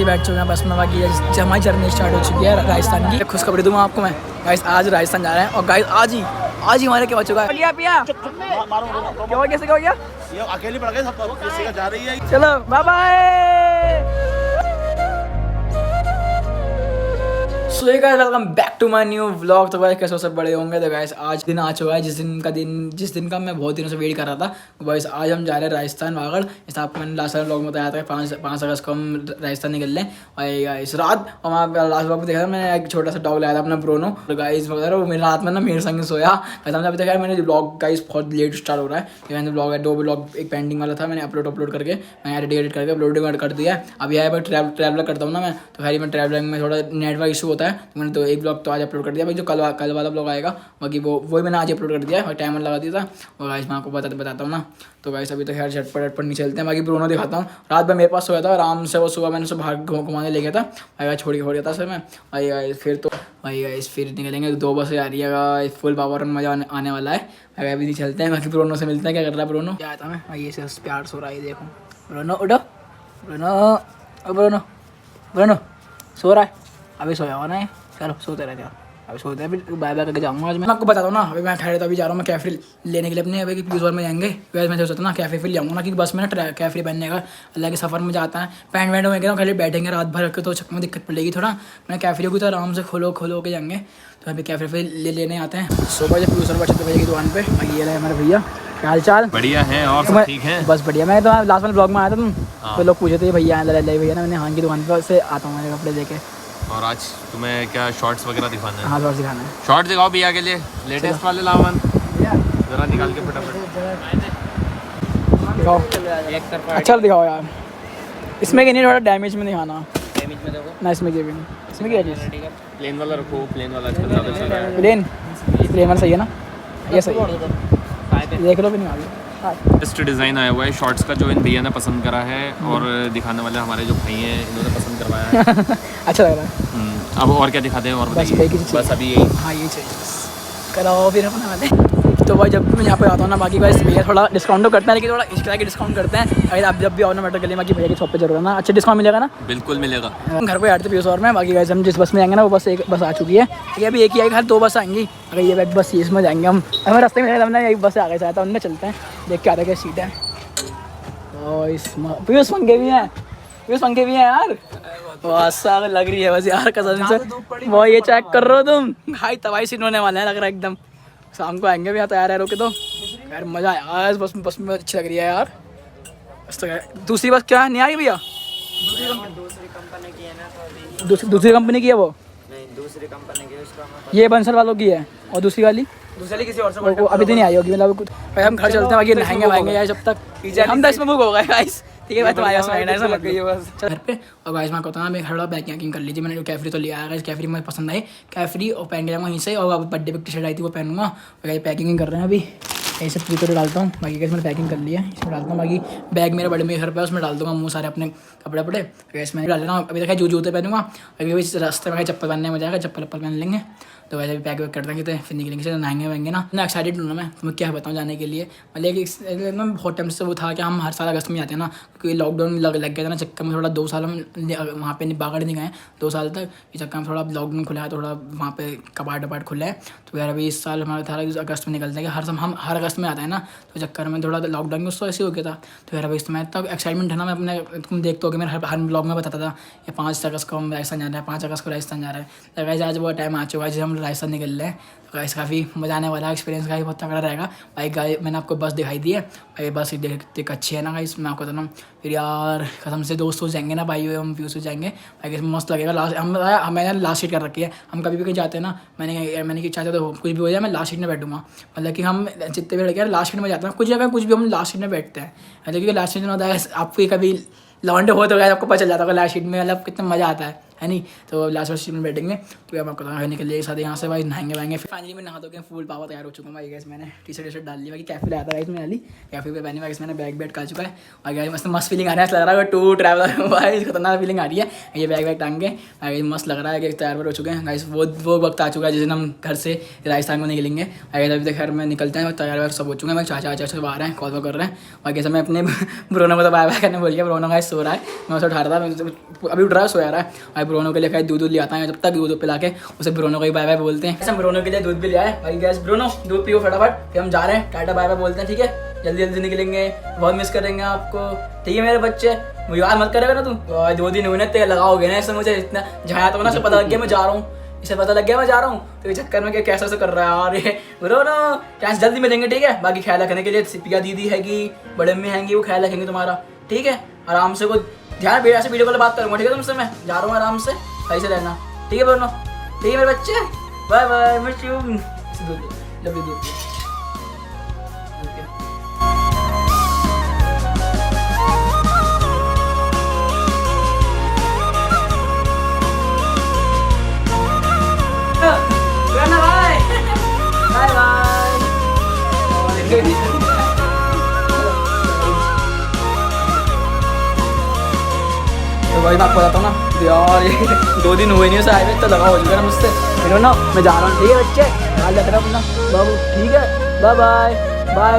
बैठ चुके हैं बस में। बाकी हमारी जर्नी स्टार्ट हो चुकी है राजस्थान की। खुशखबरी दूंगा आपको मैं गाइस, आज राजस्थान जा रहे हैं और गाइस आज ही हमारे क्या हो चुका है। पिया क्या कैसे क्या हो गया, ये अकेली पड़ गई, सब किसी का जा रही है। चलो bye bye. So welcome back to my new vlog. तो गाइस कैसे हो, सब बड़े होंगे। तो गाइस आज दिन आ चुका है जिस दिन का मैं बहुत दिनों से वेट कर रहा था। तो गाइस आज हम जा रहे हैं राजस्थान वागड़। इस आपको मैंने लास्ट व्लॉग में बताया था 5 अगस्त को हम राजस्थान निकल रहे हैं। और इस रात और वहाँ लास्ट व्लॉग में देखा था मैंने एक छोटा सा डॉग लाया था अपना ब्रोनो। तो गाइस वगैरह वो मेरे रात में ना मेरे संग सोया कसम से। अभी तक मैंने ब्लॉग गाइस बहुत लेट स्टार्ट हो रहा है। मैंने ब्लॉग है 2 ब्लॉग एक पेंडिंग वाला था, मैंने अपलोड करके मैं एडिट करके अपलोड कर दिया। अब यह पर ट्रैवलर करता हूँ ना मैं, तो खैर मैं ट्रैवलिंग में थोड़ा नेटवर्क इशू होता है। तो मैंने तो एक ब्लॉग तो आज अपलोड कर दिया, भाई जो कल वाला ब्लॉग आएगा बाकी वही मैंने आज अपलोड कर दिया और टाइमर लगा दिया था। और गाइस मैं आपको बताता हूँ ना। तो गाइस अभी तो खैर झटपट नहीं चलते हैं। बाकी ब्रोनो दिखाता हूँ, रात में मेरे पास सोया था आराम से। वो सुबह मैंने उसे बाहर घुमाने ले गया था, भाई छोड़ गया था सर मैं। भाई गाइस फिर तो भाई गाइस फिर निकलेंगे, 2 बसें आ रही है गाइस, फुल पावर में मजा आने वाला है। भाई अभी नहीं चलते हैं, बाकी ब्रोनो से मिलते हैं। क्या कर रहा है ब्रोनो? क्या आता मैं भाई, ये से प्यार सो रहा है, देखो ब्रोनो उठो, ब्रोनो सो रहा है, अभी सोया हुआ ना। चलो सोते रहते हैं, अभी सोते हैं, फिर बाय बाय करके जाऊँगा। आज मैं आपको बताता हूँ ना, अभी मैं ठहरे तो अभी जा रहा हूँ मैं कैफे लेने के लिए अपने। अभी प्यूज़ में जाएंगे, वैसे मैं सोचता ना कैफे फिर जाऊँगा ना, क्योंकि बस में ना कैफे पहनने का अल्लाह के सफ़र में जाता है। पैंट वैंट में खाली बैठेंगे रात भर के, तो चक्कर में दिक्कत पड़ेगी थोड़ा। मैं कैफे को तो आराम से खोलो के जाएंगे। तो अभी कैफे फिर लेने आते हैं सुबह जब प्यूज़ बच्चे भैया की दुकान पर। ये रहे हमारे भैया, क्या हाल चाल? बढ़िया है और सब ठीक है, बस बढ़िया। मैं तो लास्ट वाले ब्लॉग में आया था तुम, तो लोग पूछे थे भैया भैया ना, मैंने हाँ की दुकान पर से आता हूँ मेरे कपड़े लेके। और आज तुम्हें क्या शॉर्ट्स वगैरह दिखाना है? हाँ शॉर्ट्स दिखाना है। शॉर्ट्स दिखाओ भैया के लिए, लेटेस्ट वाले लावन जरा निकाल के फटाफट दिखाओ। अच्छा दिखाओ यार, इसमें कि नहीं थोड़ा डैमेज में दिखाना ना, इसमें क्या क्या चीज़ प्लेन वाला रखो, प्लेन वाला आजकल ज़्यादा चल रहा है। प्लेन वाला सही है ना, ये सही है, देख लो भी नहीं आगे। बेस्ट डिज़ाइन आया हुआ है शॉर्ट्स का, जो इन भैया ने पसंद करा है और दिखाने वाले हमारे जो भाई हैं इन्होंने पसंद करवाया है। अच्छा लग रहा है। अब और क्या दिखाते हैं और बताइए? बस अभी यही, हाँ ये चाहिए, कराओ फिर अपने वाले। तो भाई जब भी मैं यहाँ पे आता हूँ ना, बाकी भाई भैया थोड़ा डिस्काउंट तो करते हैं, लेकिन थोड़ा इस तरह के डिस्काउंट करते हैं। अगर आप जब भी आओ ना मेट्रो गली में, बाकी भैया की शॉप पे जरूर है ना, अच्छा डिस्काउंट मिलेगा ना? बिल्कुल मिलेगा। घर पे आते प्यूज़ में। बाकी गाइस हम जिस बस में जाएंगे ना, वो बस एक बस आ चुकी है। ये अभी एक ही आएगी, हर 2 बस आएंगी। अगर ये बैग बस इसमें जाएंगे हम, हमें रास्ते में हमने एक बस आ गई चाहता, उनमें चलते हैं, देख के आता क्या सीट है। और इस प्यूज़ पंखे भी हैं यार, वासा लग रही है बस यार कसम से। वो ये चेक कर रहे हो तुम भाई, तबाही सीन होने वाला है लग रहा है एकदम। शाम को आएंगे भी यहाँ, तैयार है रोके तो यार, मज़ा आया बस में अच्छी लग रही है यार। दूसरी बस क्या नहीं आई भैया? दूसरी कंपनी की है वो? नहीं दूसरी कंपनी की, उसका ये बंसल वालों की है। और दूसरी वाली किसी और से अभी तो नहीं आई होगी। मतलब हम घर चलते हैं, बाकी नहाएंगे वाएंगे यार जब तक हम 10 में बुक हो गए गाइस। ठीक है भाई, तुम्हारे ऐसा लग गई है बस घर पे। और गाइस मैं कहता हूँ मैं खड़ा पैकिंग कर लीजिए। मैंने कैफरी तो लिया है, कैफरी मुझे पसंद आई, कैफरी और पहन के जाऊँगा वहीं से। और बर्थडे पे टी-शर्ट आई थी वो पहनूंगा। पैकिंग कर रहे हैं अभी, यही सब चीज़ डालता हूँ। बाकी कैसे मैंने पैकिंग कर लिया है, इसमें डालता हूँ। बाकी बैग मेरे बड़े मेरे घर पे, उसमें डाल दूँगा मुँह सारे अपने कपड़े। कैसे मैंने डाल लेना। अभी देखा जूते पहनूंगा, अभी रास्ते में चप्पल पहनने में जाएगा, चप्पल पहन लेंगे। तो वैसे भी पैक वैक कर देंगे, तो फिर निकलेंगे, नहाएंगे वाएंगे ना। मैं एक्साइटेड हूँ मैं तुम्हें क्या बताऊँ जाने के लिए। मतलब कि मैं बहुत टाइम से वो था कि हम हर साल अगस्त में आते हैं ना, क्योंकि लॉकडाउन लग गया था ना चक्कर में। थोड़ा 2 साल हम वहाँ पे बागड़ नहीं गए 2 साल तक, इस चक्कर में थोड़ा लॉकडाउन खुला है, थोड़ा वहाँ पे कपाट खुले हैं। तो यार अभी इस साल हमारा था अगस्त में निकलते हैं, हम हर अगस्त में आता है ना, तो चक्कर में थोड़ा लॉकडाउन में उसको ऐसे हो गया था। तो यार अभी इसमें तक एक्साइटमेंट है ना, मैं अपने तुम देखते हो कि मेरे हर ब्लॉग में बताता था ये 5 अगस्त को हम राजस्थान जा रहे हैं, 5 अगस्त को राजस्थान जा रहे हैं। तो आज वो टाइम आ चुका है जब हम राजस्थान निकल रहे हैं। तो गाइस काफ़ी मजा आने वाला है, एक्सपीरियंस गाइस बहुत तगड़ा रहेगा। भाई गाइस मैंने आपको बस दिखाई दी है, भाई बस देखते अच्छी है ना गाइस, मैं आपको बताता हूँ। फिर यार कसम से दोस्त जाएंगे ना भाई, हम व्यूज से जाएंगे भाई, मस्त लगेगा। मैंने लास्ट सीट कर रखी है। हम कभी भी कहीं जाते हैं ना, मैंने कि चाहते तो कुछ भी हो जाए मैं लास्ट सीट में बैठूंगा। मतलब कि हम जितने भी लड़के लास्ट सीट में जाते हैं, कुछ जगह कुछ भी हम लास्ट सीट में बैठते हैं। मतलब कि लास्ट सीट में होता है, आपको कभी लॉन्डे हो तो गया आपको पता चल जाता है लास्ट सीट में, मतलब कितना मज़ा आता है। है नहीं। तो लास्ट वर्ष में बैठेंगे तो हम आपको खाने के लिए साथ यहाँ से भाई नहाएंगे वाएंगे। फिर फाइनली मैं नहा धो के फुल पावर तैयार हो चुका हूँ भाई। गैस मैंने टी शर्ट डाल ली, बाकी कैफे आया था गाइस मैंने कैफे पे पहने मैंने बैग खा चुका है। और गैस मस्त फीलिंग आ रहा है, लग रहा है टू ट्रैवलर भाई, खतरनाक फीलिंग आ रही है। ये बैग टांग के मस्त लग रहा है कि तैयार हो चुके हैं गाइस। वो वक्त आ चुका है जिस दिन हम घर से राजस्थान को निकलेंगे। अगर अभी तक घर में निकलते हैं तैयार वैयार सब हो चुके हैं। मैं चाचा सब आ रहे हैं, कॉल कर रहे हैं। और कैसे मैं अपने ब्रोनो को तो बाय बाय करने बोल गया। ब्रोनो गाइस सो रहा है, मैं उसे उठा रहा था, अभी उठ रहा है, सोया रहा है। और ब्रोनो के लिए खाई दूध ले आता है, जब तक दूध पिला के उसे ब्रोनो को ही बाय बाय बोलते हैं। ब्रोनो के लिए दूध भी लिया है भाई। गैस ब्रोनो दूध पियो फटाफट, फिर हम जा रहे हैं, टाटा बाय बाय बोलते हैं, ठीक है। जल्दी जल्दी निकलेंगे, बहुत मिस करेंगे आपको, ठीक है मेरे बच्चे। मुझे याद मत करेगा ना तू, 2 दिन हुए ना तेल लगाओगे ना, इससे मुझे इतना झाया तो ना सब पता लग गया मैं जा रहा हूँ, इसे पता लग गया मैं जा रहा हूँ। तो ये चक्कर में क्या कैसा से कर रहा है यार ये ब्रोनो। क्या जल्दी मिलेंगे, ठीक है। बाकी ख्याल रखने के लिए सिपिया दीदी हैगी, बड़े अम्मी हैंगी, वो ख्याल रखेंगे तुम्हारा, ठीक है। आराम से को ध्यान बेटा से वीडियो कॉल बात करूँगा, ठीक है तुमसे। मैं जा रहा हूँ आराम से, सही से रहना, ठीक है ब्रोनो, ठीक है मेरे बच्चे। Bye bye, miss you, love you. तो भाई मैं आपको बताता हूँ ना यार, ये 2 दिन हुए नहीं उसे आए हुए, तो लगा हो चुका है मुझसे। फिर ना मैं जा रहा हूँ, ठीक है बच्चे, ख्याल रख रहा अपना बाबू, ठीक है। Bye bye bye.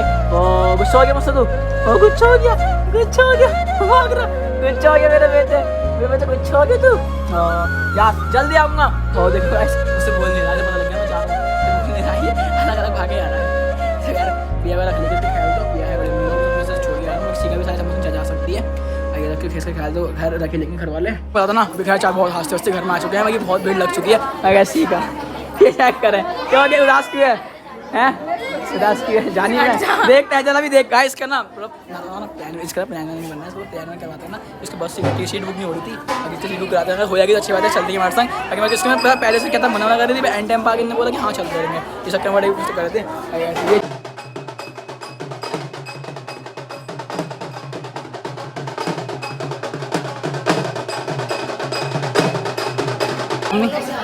गुस्सा हो गया मुझसे तू, गुस्सा हो गया, भाग रहा, गुस्सा हो गया मेरे बेटे गुस्सा हो गया तू। यार जल्दी आऊँगा। और देखो उससे बोल नहीं रहा, पता लग गया मैं जा रहा हूँ, बोल नहीं रहा, ये अलग अलग भागे आ रहा है यार। पिया वाला खरीद के ख्याल तो पिया है, बड़े लोग से छोड़ गया हूँ, किसी का भी सारी समझ जा सकती है। फेस का ख्याल तो घर रखे लेंगे घर वाले, पता था ना। अभी खैर चार बहुत हंसते हंसते घर में आ चुके हैं, बाकी बहुत भीड़ लग चुकी है। अगर सीखा ये चेक करें क्या हो गया, उदास क्यों है, उदास क्यों है, जानिए देखते हैं। चला भी देख गाइस इसका ना प्लान, इसका प्लान नहीं बनना है, इसको प्लान में करवाते हैं ना। इसके बस की सीट बुक नहीं हो रही थी, अभी इसकी सीट बुक कराते हैं, हो जाएगी तो अच्छी बात है, चलती है हमारे संग। बाकी मैं इसको मैं पहले से कहता मना कर रही थी, एंड टाइम पर आगे बोला कि हाँ चलते रहेंगे, ये सब बड़े कुछ कर रहे थे।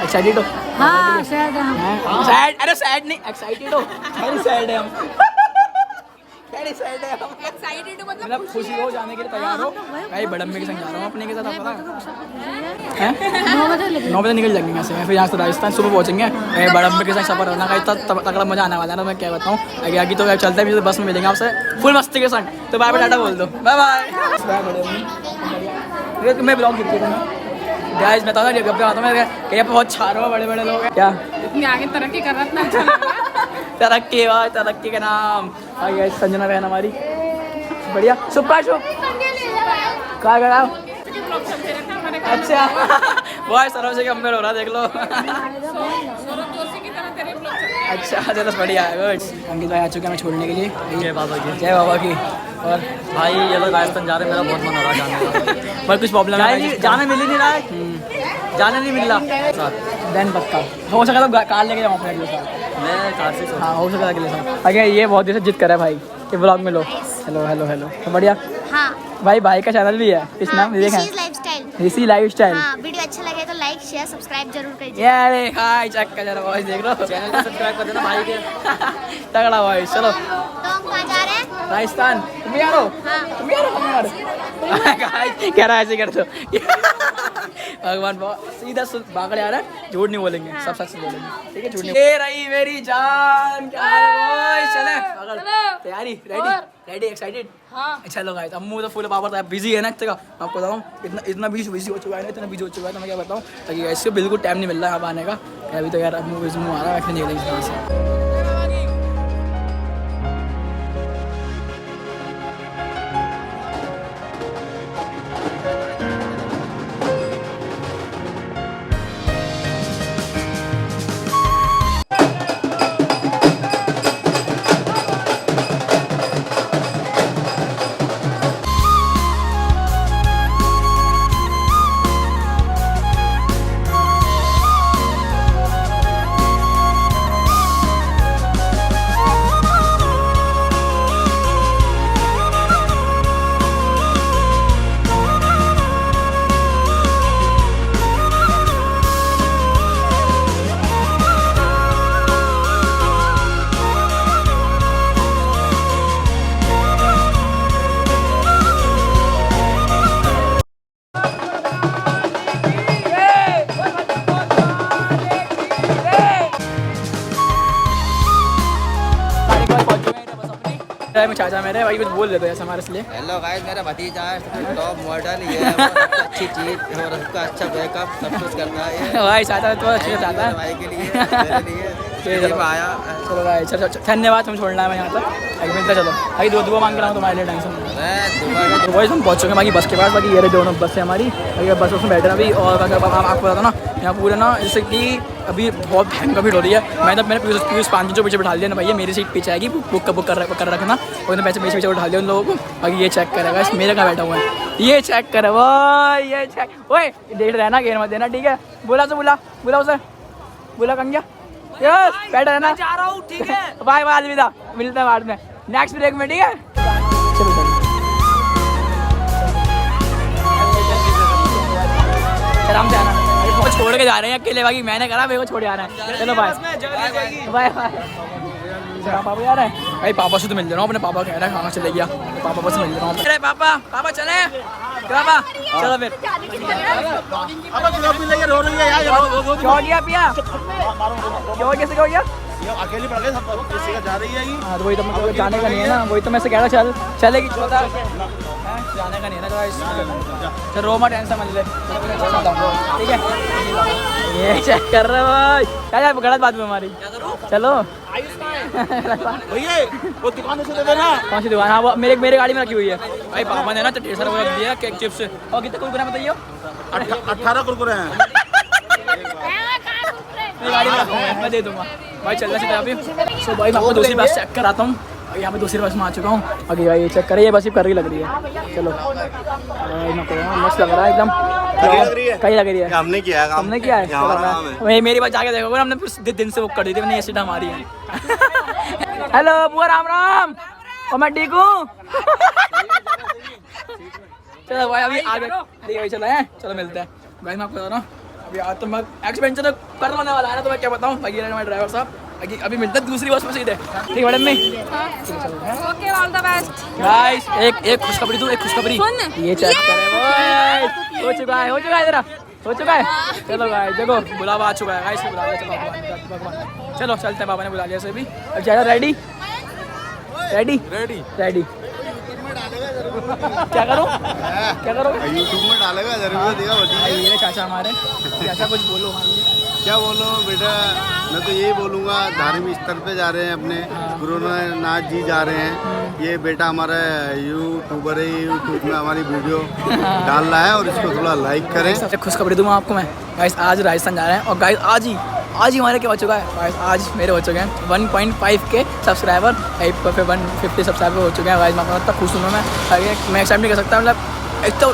एक्साइटेड हो? हाँ शायद हम सैड, अरे सैड नहीं, एक्साइटेड हो? वेरी सैड है हम, वेरी सैड है हम। एक्साइटेड हो मतलब खुशी हो, जाने के लिए तैयार हो भाई। बड़े अम्मी के संग जा रहा हूँ अपने के साथ, आप पता है 9 बजे निकल जाएंगे यहाँ से। फिर यहाँ से राजस्थान सुबह पहुँचेंगे। बड़े अम्मी के संग सफर होना का इतना तगड़ा मजा आने वाला है ना, मैं क्या बताऊँ। आगे आगे तो चलते हैं, बस में मिलेंगे आपसे फुल मस्ती के संग। तो बाय बाय टाटा बोल दो, बाय बाय। मैं ब्लॉग गिरती हूँ गाइस, मैं बताऊँ जब आता हूँ मैं बहुत छारो हो, बड़े बड़े लोग हैं क्या, इतनी आगे तरक्की कर रहा था। तरक्की भाई, तरक्की के नाम। आगे संजना बहन हमारी बढ़िया, सुपर शुभ क्या कर रहा हूँ। अच्छा बहुत सरों से कंपेयर हो रहा, देख लो। अच्छा चलो बढ़िया है। अंकित भाई आ चुके हैं हमें छोड़ने के लिए। जय बाबा की, जय बाबा की। और भाई ये लोग राजस्थान जा रहे हैं, मेरा बहुत मन हो रहा है जाने का, पर कुछ प्रॉब्लम है, जाने मिल ही नहीं रहा है, जाने नहीं मिल रहा। देन पक्का हो सका तो कार लेके जाऊँ अगले साल, मैं कार से। हाँ हो सका अगले साल। अगर ये बहुत देर से जिद कर रहा है भाई कि ब्लॉग में लो। हेलो हेलो हेलो, तो बढ़िया। हाँ भाई का चैनल भी है, इस नाम देखें, ऋषि लाइफस्टाइल। हाँ, वीडियो अच्छा लगे तो लाइक शेयर सब्सक्राइब जरूर कीजिए। यार हाय चेक कर जरा वॉइस देख लो, चैनल को सब्सक्राइब कर देना भाई के। तगड़ा वॉइस। चलो तो हम कहाँ जा रहे हैं? राजस्थान। तुम भी आ रहे हो? हाँ। तुम भी आ रहे हो? हम यार कह रहा है ऐसे कर दो। भगवान सीधा बागड़े आ रहा है, झूठ नहीं बोलेंगे, सब सच बोलेंगे, ठीक है। झूठ नहीं। ये रही मेरी जान, क्या है? चले तैयारी, रेडी एक्साइटेड। हाँ चलो गाइस, अम्मू तो फुल पावर था, बिजी है ना इतना, आपको बताऊँ इतना बिजी हो चुका है ना, इतना बिजी हो चुका है, तो मैं क्या बताऊँ। ताकि इससे बिल्कुल टाइम नहीं मिल रहा है अब आने का। अभी तो यार अम्मू आ रहा है, वैसे नहीं निकलेगी यहाँ से। भाई मैं चाचा मेरे भाई कुछ बोल देते ऐसे हमारे इसलिए। हेलो गाइस, मेरा भतीजा है, टॉप मॉडल, ये है बहुत अच्छी चीज और उसका अच्छा बैकअप सब कुछ करता है ये। भाई चाचा तो अच्छे चाहता है भाई के लिए, मेरे लिए चलो आया। चलो भाई चलो धन्यवाद, तुम छोड़ना है मैं यहाँ तक एक मिनट का। चलो भाई दो मांग रहा हूँ तुम्हारे लिए, टेंशन नहीं। तो वही हम पहुँच चुके हैं बाकी बस के पास। बाकी ये रहे दोनों बस है हमारी, अभी बस में बैठ रहे अभी। और अगर आपको पता था ना यहाँ पूरे ना जैसे कि अभी बहुत भयंकर भीड़ हो रही है। मैंने पीयूष पांच जो पीछे बिठा दिया ना भैया, मेरी सीट पीछे आएगी, बुक कर रखना। और पैसे पीछे बिठा दिया उन लोगों को। बाकी ये चेक करेगा मेरे कहाँ बैठा हुआ है, ये चेक करे वो, ये चेक ओए देख रहे ना, गेर मत देना ठीक है। बोला तो बोला उसे, बोला कंगिया यस बैठा है ना, जा रहा हूँ ठीक है। बाय बाय अलविदा, मिलते हैं बाद में नेक्स्ट ब्रेक में ठीक है। चलो आराम से आना, वो छोड़ के जा रहे हैं अकेले, बाकी मैंने करा मेरे को छोड़ आ रहा है। चलो बाय बाय बाय। पापा जा रहा है भाई, पापा से तो मिल रहा हूँ, अपने पापा कह रहा है कहाँ चले गया, पापा से मिल रहा हूँ। अरे पापा चले पापा, चलो फिर। रो रही है यार, क्यों गया पिया, क्यों कैसे क्यों गया, अकेली पड़ गई सब, किसी का जा रही है ये। हाँ तो वही तो मैं जाने का नहीं है ना, वही तो मैं से कह रहा चलेगी छोटा जाने का नहीं है ना। तो रो मत, टेंशन मत ले ठीक है। ये चेक कर रहे भाई, क्या गलत बात है हमारी। चलो भैया वो दुकान से दे देना। कौन सी दुकान? हाँ वो मेरे गाड़ी में रखी हुई है भाई, पापा ने ना तो ढेर सारा वो रख दिया केक चिप्स। और कितने कुरकुरे बताइए? 18 कुरकुरे हैं मेरी गाड़ी में रखा हुआ है, मैं दे दूंगा भाई। चलना सीधा अभी। सो भाई मैं आपको दूसरी बस चेक कराता हूँ। यहाँ पे दूसरी बस में आ चुका हूँ। अभी भाई ये चेक करिए, बस ही कर रही लग रही है। चलो मस्त लग रहा है एकदम, कहीं लग रही है। हमने किया है, हमने किया है। मेरी बात जाके देखोगे, हमने फिर दिन से बुक कर दी थी, मैंने ये सीट हमारी है। हेलो बुआ, राम राम। और मैं ठीक हूँ। चलो भाई अभी आगे चलो है, चलो मिलते हैं भाई। मैं आपको बता रहा हूँ अभी आज तो मैं एक्सपेंचर करवाने वाला है ना, तो मैं क्या बताऊँ भाई, हमारे ड्राइवर साहब अभी मिलते हैं दूसरी बस में सीधे। ठीक है मैडम नहीं, okay all the best guys. एक खुशखबरी दूँ, एक खुशखबरी ये चेक करे भाई, हो चुका है तेरा, हो चुका है। चलो गाइस देखो बुलावा आ चुका है गाइस, बुला लिया भगवान। चलो चलते हैं, पापा ने बुला लिया से भी। अच्छा रेडी रेडी रेडी रेडी। क्या करूँ यूट्यूब में डालेगा जरूर, देगा ये चाचा हमारे, चाचा कुछ बोलो। क्या बोलो बेटा, मैं तो यही बोलूँगा, धार्मिक स्तर पे जा रहे हैं अपने, गुरुनाथ जी जा रहे हैं। ये बेटा हमारा यूट्यूबर है, यूट्यूब में हमारी वीडियो डाल रहा है और इसको थोड़ा लाइक करें। सबसे खुशखबरी दूँगा आपको मैं गाइस, आज राजस्थान जा रहे हैं। और गाइस आज ही हमारे क्या हो चुका है गाइस, आज मेरे हो चुके हैं 1.5 के सब्सक्राइबर, 150 सब्सक्राइबर हो चुके हैं गाइस। मैं इतना खुश हूँ मैं एक्सेप्ट नहीं कर सकता, मतलब इतना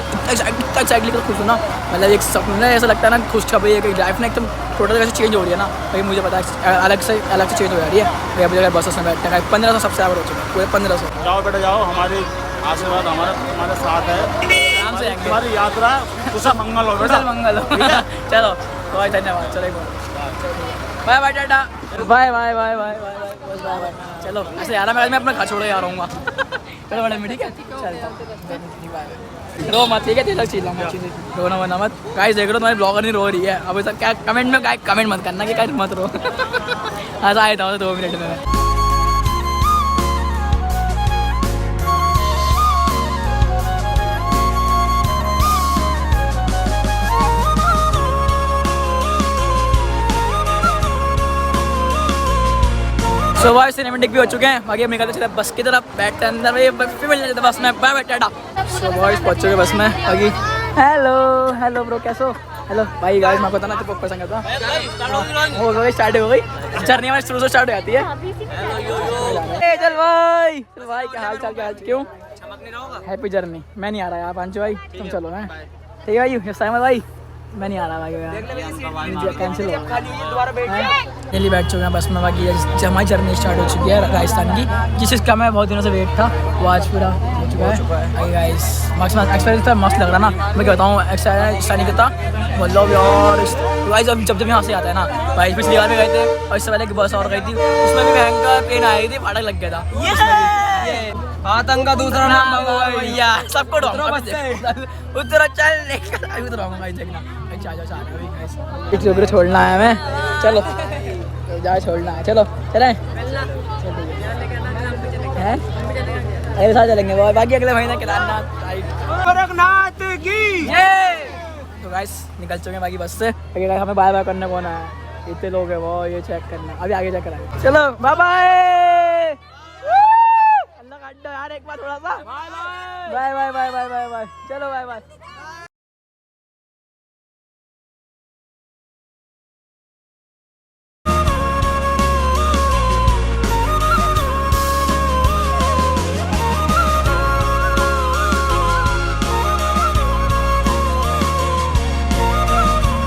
एक्साइटली खुश हूँ ना, मतलब एक सपना ऐसा लगता है ना, खुशखबरी है कि लाइफ ना एकदम टोटल कैसे चेंज हो रही है ना भाई। मुझे पता है अलग से चेंज हो जा रही है भाई। अभी अगर बस में बैठते हैं 1500 सब्सक्राइबर हो चुके हैं, पूरे 1500। जाओ बेटा जाओ, हमारे आशीर्वाद हमारे साथ है, आराम से जाएंगे। हमारी यात्रा कुशल मंगल हो बेटा, मंगल हो। चलो बहुत धन्यवाद, चलो bye bye tata, bye bye bye bye bye bye bye. चलो ऐसे यार मैं अपना घर छोड़ के आ रहा हूँ। चलो मैडम ठीक है, चल रो मत ठीक है, तेरा चीज रोना वरना मत। गाइस देख रहे हो तुम्हारी ब्लॉगर नहीं रो रही है अभी तक, क्या कमेंट में कमेंट मत करना कि गाइस मत रो। ऐसा आया था 2 मिनट में। सो भाई सिनेमेटिक भी हो चुके हैं, बाकी हम निकलते चले बस की तरफ, बैठते अंदर फिर मिल जाते बस में, बाय बाय टाटा। सो भाई पहुंच चुके बस में बाकी। हेलो ब्रो कैसे हो? हेलो भाई गाइस मैं पता ना तो पसंद करता हो गई, स्टार्ट हो गई जर्नी हमारी शुरू से स्टार्ट हो जाती है। चल भाई क्या हाल चाल, क्यों हैप्पी जर्नी। मैं नहीं आ रहा यार पांचू भाई, तुम चलो है ठीक है भाई। साइमन भाई मैं नहीं आ रहा भाई यार, कैंसिल हो गया। दिल्ली बैठ चुके हैं बस में, बाकी हमारी जर्नी स्टार्ट हो चुकी है राजस्थान की, जिस चीज़ का मैं बहुत दिनों से वेट था वो आज पूरा हो चुका है गाइस। एक्सपीरियंस था, मस्त लग रहा ना, मैं क्या बताऊँ एक्सपीरियंस नहीं करता मतलब यार गाइस। जब यहाँ से आता है ना भाई, पिछली बार में गए थे और इससे पहले की बस और गई थी, उसमें भी भयंकर ट्रेन आई थी, फाटक लग गया था। आतंक का दूसरा नाम भैया, सबको उधर चल उधर छोड़ना है हमें, चलो जाए छोड़ना है, चलो चले हैं। अगले साल चलेंगे वो, बाकी अगले महीने केदारनाथ गोरखनाथ की जय। तो गाइस निकल चुके हैं बाकी बस से, हमें बाय बाय करने कौन आया, इतने लोग हैं वो, ये चेक करना अभी आगे चेक कराएंगे। चलो बाय बाय, अल्लाह का अड्डा यार, एक बार थोड़ा सा bye bye bye bye bye bye, चलो बाय बाय।